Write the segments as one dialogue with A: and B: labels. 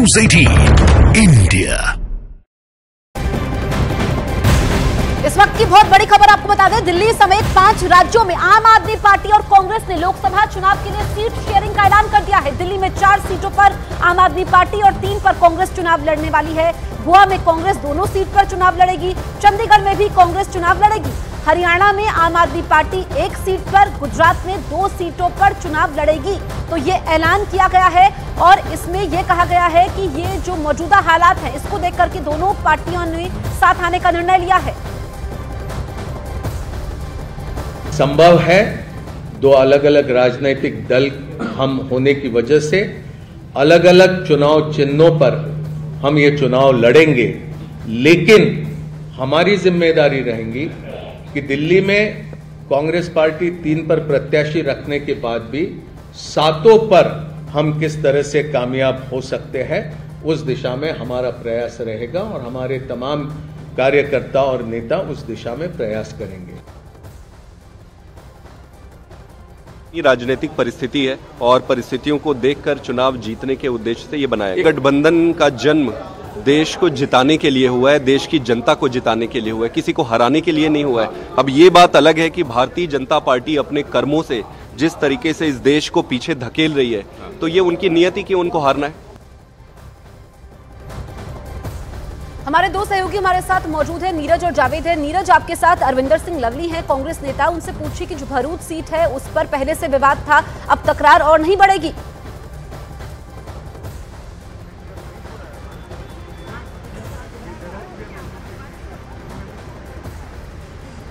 A: News 18 India.
B: इस वक्त की बहुत बड़ी खबर आपको बता दें, दिल्ली समेत 5 राज्यों में आम आदमी पार्टी और कांग्रेस ने लोकसभा चुनाव के लिए सीट शेयरिंग का ऐलान कर दिया है। दिल्ली में 4 सीटों पर आम आदमी पार्टी और 3 पर कांग्रेस चुनाव लड़ने वाली है। गोवा में कांग्रेस दोनों सीट पर चुनाव लड़ेगी। चंडीगढ़ में भी कांग्रेस चुनाव लड़ेगी। हरियाणा में आम आदमी पार्टी 1 सीट पर, गुजरात में 2 सीटों पर चुनाव लड़ेगी। तो ये ऐलान किया गया है और इसमें यह कहा गया है कि ये जो मौजूदा हालात हैं, इसको देख करके दोनों पार्टियों ने साथ आने का निर्णय लिया है।
C: संभव है 2 अलग अलग राजनीतिक दल हम होने की वजह से अलग अलग चुनाव चिन्हों पर हम ये चुनाव लड़ेंगे, लेकिन हमारी जिम्मेदारी रहेगी कि दिल्ली में कांग्रेस पार्टी 3 पर प्रत्याशी रखने के बाद भी 7 पर हम किस तरह से कामयाब हो सकते हैं, उस दिशा में हमारा प्रयास रहेगा और हमारे तमाम कार्यकर्ता और नेता उस दिशा में प्रयास करेंगे।
D: ये राजनीतिक परिस्थिति है और परिस्थितियों को देखकर चुनाव जीतने के उद्देश्य से ये बनाया गया। गठबंधन का जन्म देश को जिताने के लिए हुआ है, देश की जनता को जिताने के लिए हुआ है, किसी को हराने के लिए नहीं हुआ है। अब ये बात अलग है कि भारतीय जनता पार्टी अपने कर्मों से जिस तरीके से इस देश को पीछे धकेल रही है, तो ये उनकी नियति कि उनको हारना है।
B: हमारे 2 सहयोगी हमारे साथ मौजूद है, नीरज और जावेद है। नीरज, आपके साथ अरविंदर सिंह लवली हैं, कांग्रेस नेता। उनसे पूछिए कि जो भरूच सीट है उस पर पहले से विवाद था, अब तकरार और नहीं बढ़ेगी?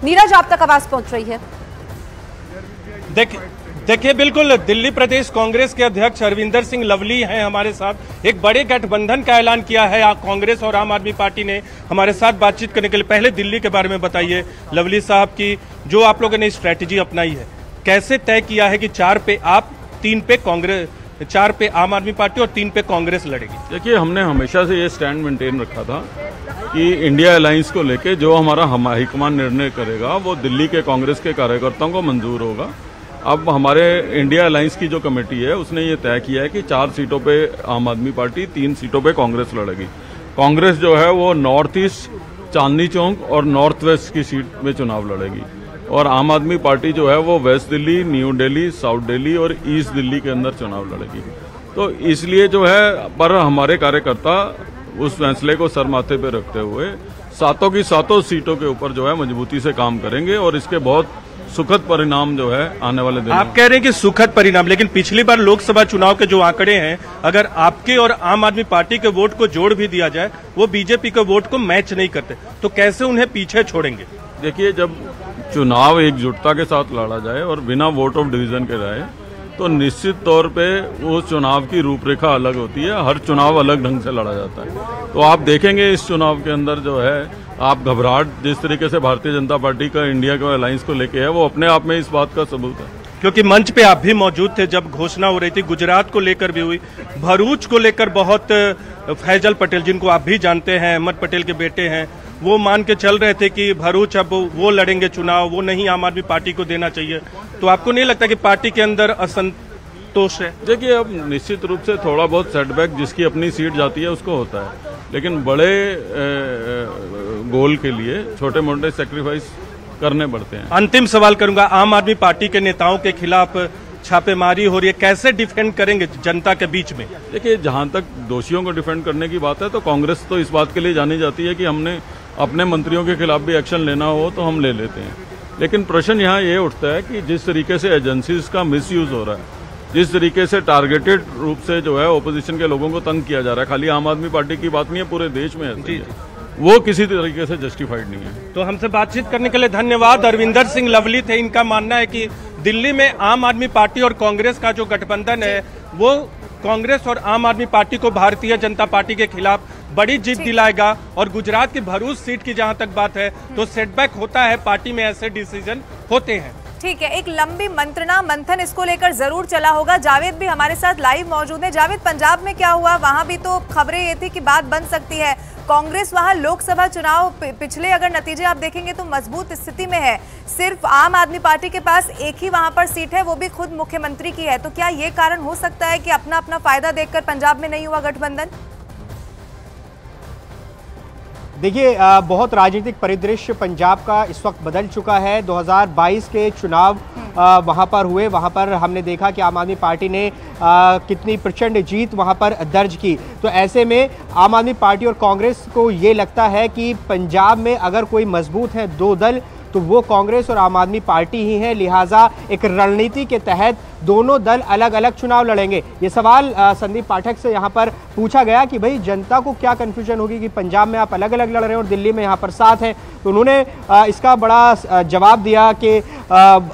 B: नीरज, आप तक आवाज पहुंच रही है?
E: देखिए बिल्कुल, दिल्ली प्रदेश कांग्रेस के अध्यक्ष अरविंदर सिंह लवली हैं हमारे साथ। एक बड़े गठबंधन का ऐलान किया है कांग्रेस और आम आदमी पार्टी ने। हमारे साथ बातचीत करने के लिए पहले दिल्ली के बारे में बताइए लवली साहब की जो आप लोगों ने स्ट्रैटेजी अपनाई है, कैसे तय किया है कि 4 पे आप, 3 पे कांग्रेस, 4 पे आम आदमी पार्टी और 3 पे कांग्रेस लड़ेगी?
F: देखिए, हमने हमेशा से ये स्टैंड मेंटेन रखा था कि इंडिया अलायंस को लेके जो हमारा हाईकमान निर्णय करेगा वो दिल्ली के कांग्रेस के कार्यकर्ताओं को मंजूर होगा। अब हमारे इंडिया अलायंस की जो कमेटी है उसने ये तय किया है कि 4 सीटों पे आम आदमी पार्टी, 3 सीटों पे कांग्रेस लड़ेगी। कांग्रेस जो है वो नॉर्थ ईस्ट, चांदनी चौक और नॉर्थ वेस्ट की सीट में चुनाव लड़ेगी और आम आदमी पार्टी जो है वो west Delhi, New Delhi, south Delhi और ईस्ट दिल्ली के अंदर चुनाव लड़ेगी। तो इसलिए जो है पर हमारे कार्यकर्ता उस फैसले को सर माथे पे रखते हुए 7 की 7 सीटों के ऊपर जो है मजबूती से काम करेंगे और इसके बहुत सुखद परिणाम जो है आने वाले दिन।
E: आप कह रहे हैं कि सुखद परिणाम, लेकिन पिछली बार लोकसभा चुनाव के जो आंकड़े हैं, अगर आपके और आम आदमी पार्टी के वोट को जोड़ भी दिया जाए, वो बीजेपी के वोट को मैच नहीं करते, तो कैसे उन्हें पीछे छोड़ेंगे?
F: देखिए, जब चुनाव एकजुटता के साथ लड़ा जाए और बिना वोट ऑफ डिवीजन के रहे, तो निश्चित तौर पे वो चुनाव की रूपरेखा अलग होती है, हर चुनाव अलग ढंग से लड़ा जाता है। तो आप देखेंगे इस चुनाव के अंदर जो है आप घबराहट जिस तरीके से भारतीय जनता पार्टी का इंडिया के अलायंस को लेके है, वो अपने आप में इस बात का सबूत है।
E: क्योंकि मंच पे आप भी मौजूद थे जब घोषणा हो रही थी, गुजरात को लेकर भी हुई, भरूच को लेकर बहुत फैजल पटेल, जिनको आप भी जानते हैं, अहमद पटेल के बेटे हैं, वो मान के चल रहे थे कि भरूच अब वो लड़ेंगे चुनाव, वो नहीं आम आदमी पार्टी को देना चाहिए। तो आपको नहीं लगता कि पार्टी के अंदर असंतोष है?
F: देखिए, अब निश्चित रूप से थोड़ा बहुत सेटबैक जिसकी अपनी सीट जाती है उसको होता है, लेकिन बड़े गोल के लिए छोटे मोटे सेक्रीफाइस करने पड़ते हैं।
E: अंतिम सवाल करूंगा, आम आदमी पार्टी के नेताओं के खिलाफ छापेमारी हो रही है, कैसे डिफेंड करेंगे जनता के बीच में?
F: देखिए, जहां तक दोषियों को डिफेंड करने की बात है तो कांग्रेस तो इस बात के लिए जानी जाती है कि हमने अपने मंत्रियों के खिलाफ भी एक्शन लेना हो तो हम ले लेते हैं। लेकिन प्रश्न यहाँ ये उठता है कि जिस तरीके से एजेंसीज का मिसयूज हो रहा है, जिस तरीके से टारगेटेड रूप से जो है ओपोजिशन के लोगों को तंग किया जा रहा है, खाली आम आदमी पार्टी की बात नहीं है, पूरे देश में ऐसी है, वो किसी तरीके से जस्टिफाइड नहीं है।
E: तो हमसे बातचीत करने के लिए धन्यवाद। अरविंदर सिंह लवली थे। इनका मानना है कि दिल्ली में आम आदमी पार्टी और कांग्रेस का जो गठबंधन है, वो कांग्रेस और आम आदमी पार्टी को भारतीय जनता पार्टी के खिलाफ बड़ी जीत दिलाएगा। और गुजरात की भरूच सीट की जहां तक बात है, तो सेटबैक होता है, पार्टी में ऐसे डिसीजन होते हैं।
G: ठीक है, एक लंबी मंत्रणा मंथन इसको लेकर जरूर चला होगा। जावेद भी हमारे साथ लाइव मौजूद है। जावेद, पंजाब में क्या हुआ? वहां भी तो खबरें ये थी कि बात बन सकती है। कांग्रेस वहां लोकसभा चुनाव पिछले अगर नतीजे आप देखेंगे तो मजबूत स्थिति में है। सिर्फ आम आदमी पार्टी के पास एक ही वहां पर सीट है, वो भी खुद मुख्यमंत्री की है। तो क्या ये कारण हो सकता है कि अपना अपना फायदा देखकर पंजाब में नहीं हुआ गठबंधन?
H: देखिए, बहुत राजनीतिक परिदृश्य पंजाब का इस वक्त बदल चुका है। 2022 के चुनाव वहां पर हुए, वहां पर हमने देखा कि आम आदमी पार्टी ने कितनी प्रचंड जीत वहां पर दर्ज की। तो ऐसे में आम आदमी पार्टी और कांग्रेस को ये लगता है कि पंजाब में अगर कोई मजबूत है दो दल तो वो कांग्रेस और आम आदमी पार्टी ही है। लिहाजा एक रणनीति के तहत दोनों दल अलग अलग चुनाव लड़ेंगे। ये सवाल संदीप पाठक से यहाँ पर पूछा गया कि भाई जनता को क्या कंफ्यूजन होगी कि पंजाब में आप अलग अलग लड़ रहे हैं और दिल्ली में यहाँ पर साथ हैं। तो उन्होंने इसका बड़ा जवाब दिया कि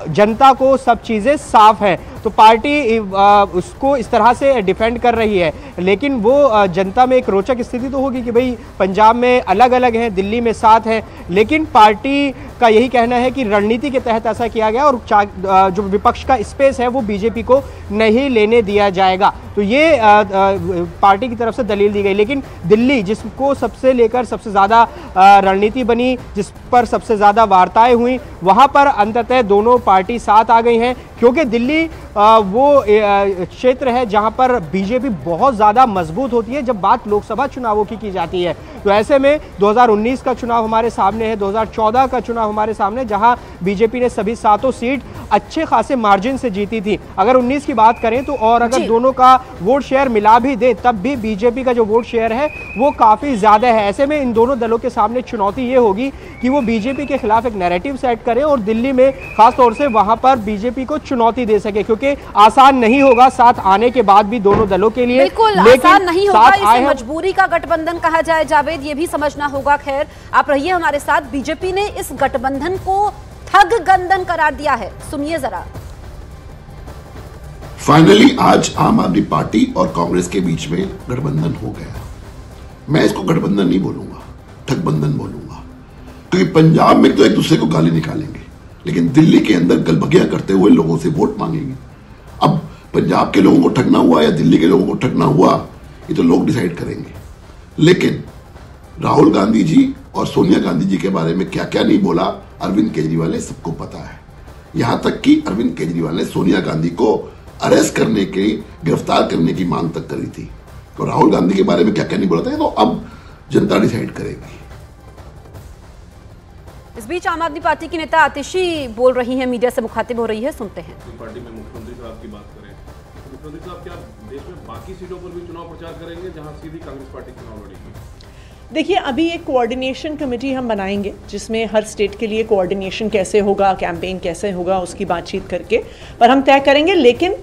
H: जनता को सब चीज़ें साफ हैं, तो पार्टी उसको इस तरह से डिफेंड कर रही है। लेकिन वो जनता में एक रोचक स्थिति तो होगी कि भाई पंजाब में अलग अलग हैं, दिल्ली में साथ हैं, लेकिन पार्टी का यही कहना है कि रणनीति के तहत ऐसा किया गया और जो विपक्ष का स्पेस है वो बीजेपी को नहीं लेने दिया जाएगा। तो ये पार्टी की तरफ से दलील दी गई। लेकिन दिल्ली, जिसको सबसे लेकर सबसे ज़्यादा रणनीति बनी, जिस पर सबसे ज़्यादा वार्ताएं हुई, वहाँ पर अंततः दोनों पार्टी साथ आ गई हैं, क्योंकि दिल्ली वो क्षेत्र है जहाँ पर बीजेपी बहुत ज़्यादा मजबूत होती है जब बात लोकसभा चुनावों की जाती है। तो ऐसे में 2019 का चुनाव हमारे सामने है, 2014 का चुनाव हमारे सामने, जहां बीजेपी ने सभी 7 सीट अच्छे खासे मार्जिन से जीती थी। अगर 19 की बात करें तो, और अगर दोनों का वोट शेयर मिला भी दे तब भी बीजेपी का जो वोट शेयर है वो काफ़ी ज़्यादा है। ऐसे में इन दोनों दलों के सामने चुनौती ये होगी कि वो बीजेपी के खिलाफ एक नैरेटिव सेट करें और दिल्ली में खासतौर से वहां पर बीजेपी को चुनौती दे सके, क्योंकि आसान नहीं होगा साथ आने के बाद भी दोनों दलों के लिए।
B: बिल्कुल आसान नहीं होगा, इसे मजबूरी का गठबंधन कहा जाए जावेद, ये भी समझना होगा। खैर, आप रहिए हमारे साथ। बीजेपी ने इस गठबंधन को ठग गठबंधन करार दिया है, सुनिए जरा।
A: फाइनली आज आम आदमी पार्टी और कांग्रेस के बीच में गठबंधन हो गया। मैं इसको गठबंधन नहीं बोलूंगा, ठगबंधन बोलूंगा, क्योंकि पंजाब में तो एक दूसरे को गाली निकालेंगे, लेकिन दिल्ली के अंदर गलबगियां करते हुए लोगों से वोट मांगेंगे। अब पंजाब के लोगों को ठगना हुआ या दिल्ली के लोगों को ठगना हुआ, ये तो लोग डिसाइड करेंगे। लेकिन राहुल गांधी जी और सोनिया गांधी जी के बारे में क्या क्या नहीं बोला अरविंद केजरीवाल ने, सबको पता है। यहां तक कि अरविंद केजरीवाल ने सोनिया गांधी को अरेस्ट करने के, गिरफ्तार करने की मांग तक करी थी। तो राहुल गांधी के बारे में क्या क्या नहीं बोला था, तो अब जनता डिसाइड करेगी।
B: इस बीच आम आदमी पार्टी की नेता आतिशी बोल रही हैं, मीडिया से मुखातिब हो रही है, सुनते हैं।
F: पार्टी में मुख्यमंत्री साहब की बात करें, मुख्यमंत्री साहब क्या देश में बाकी सीटों पर भी चुनाव प्रचार करेंगे जहां सीधी कांग्रेस पार्टी चुनाव लड़ेगी?
I: देखिए, अभी एक कोऑर्डिनेशन कमेटी हम बनाएंगे जिसमें हर स्टेट के लिए कोऑर्डिनेशन कैसे होगा, कैंपेन कैसे होगा, उसकी बातचीत करके पर हम तय करेंगे। लेकिन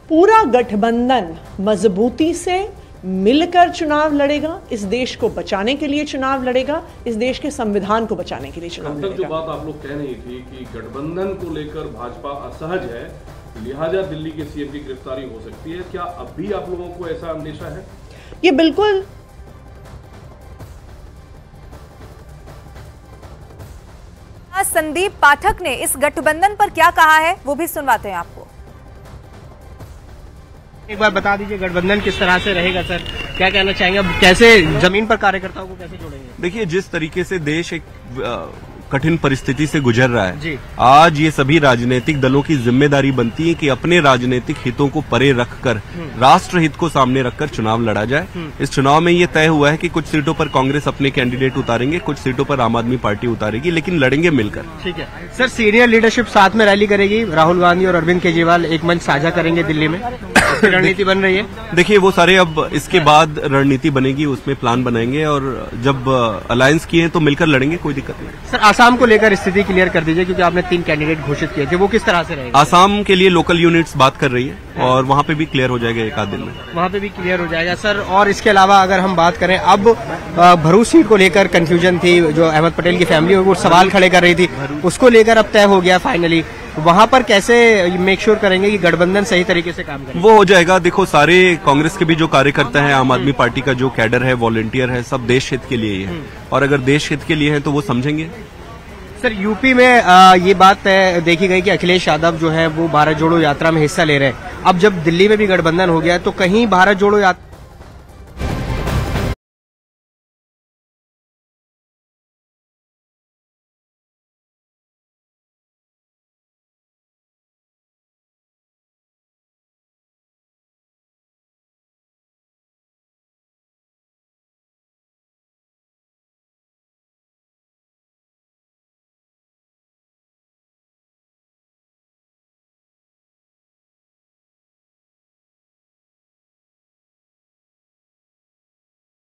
I: पूरा गठबंधन मजबूती से मिलकर चुनाव लड़ेगा, इस देश को बचाने के लिए चुनाव लड़ेगा, इस देश के संविधान को बचाने के लिए चुनाव लड़ेगा।
F: जो बात आप लोग कह रही थी कि गठबंधन को लेकर भाजपा असहज है, लिहाजा दिल्ली के सीएम की गिरफ्तारी हो सकती है, क्या अब भी आप लोगों को ऐसा अंदेशा है?
I: ये बिल्कुल
G: संदीप पाठक ने इस गठबंधन पर क्या कहा है वो भी सुनवाते हैं आपको।
H: एक बार बता दीजिए गठबंधन किस तरह से रहेगा सर, क्या कहना चाहेंगे, कैसे जमीन पर कार्यकर्ताओं को कैसे जोड़ेंगे?
D: देखिए, जिस तरीके से देश एक कठिन परिस्थिति से गुजर रहा है, आज ये सभी राजनीतिक दलों की जिम्मेदारी बनती है कि अपने राजनीतिक हितों को परे रखकर राष्ट्र हित को सामने रखकर चुनाव लड़ा जाए। इस चुनाव में ये तय हुआ है कि कुछ सीटों पर कांग्रेस अपने कैंडिडेट उतारेंगे, कुछ सीटों पर आम आदमी पार्टी उतारेगी, लेकिन लड़ेंगे मिलकर।
H: ठीक है सर, सीनियर लीडरशिप साथ में रैली करेगी, राहुल गांधी और अरविंद केजरीवाल एक मंच साझा करेंगे दिल्ली में, रणनीति बन रही है।
D: देखिए, वो सारे अब इसके बाद रणनीति बनेगी, उसमें प्लान बनाएंगे और जब अलायंस किए हैं तो मिलकर लड़ेंगे, कोई दिक्कत नहीं।
H: सर, आसाम को लेकर स्थिति क्लियर कर दीजिए, क्योंकि आपने 3 कैंडिडेट घोषित किए थे, वो किस तरह से रहेगा?
D: आसाम के लिए लोकल यूनिट्स बात कर रही है और वहाँ पे भी क्लियर हो जाएगा, एक आध दिन में
H: वहाँ पे भी क्लियर हो जाएगा सर। और इसके अलावा अगर हम बात करें, अब भरूच सीट को लेकर कंफ्यूजन थी, जो अहमद पटेल की फैमिली वो सवाल खड़े कर रही थी, उसको लेकर अब तय हो गया फाइनली। वहाँ पर कैसे मेक श्योर करेंगे कि गठबंधन सही तरीके से काम करे?
D: वो हो जाएगा। देखो, सारे कांग्रेस के भी जो कार्यकर्ता हैं, आम आदमी पार्टी का जो कैडर है, वॉलंटियर है, सब देश हित के लिए ही है, और अगर देश हित के लिए है तो वो समझेंगे।
H: सर, यूपी में ये बात देखी गई कि अखिलेश यादव जो है वो भारत जोड़ो यात्रा में हिस्सा ले रहे हैं। अब जब दिल्ली में भी गठबंधन हो गया तो कहीं भारत जोड़ो यात्रा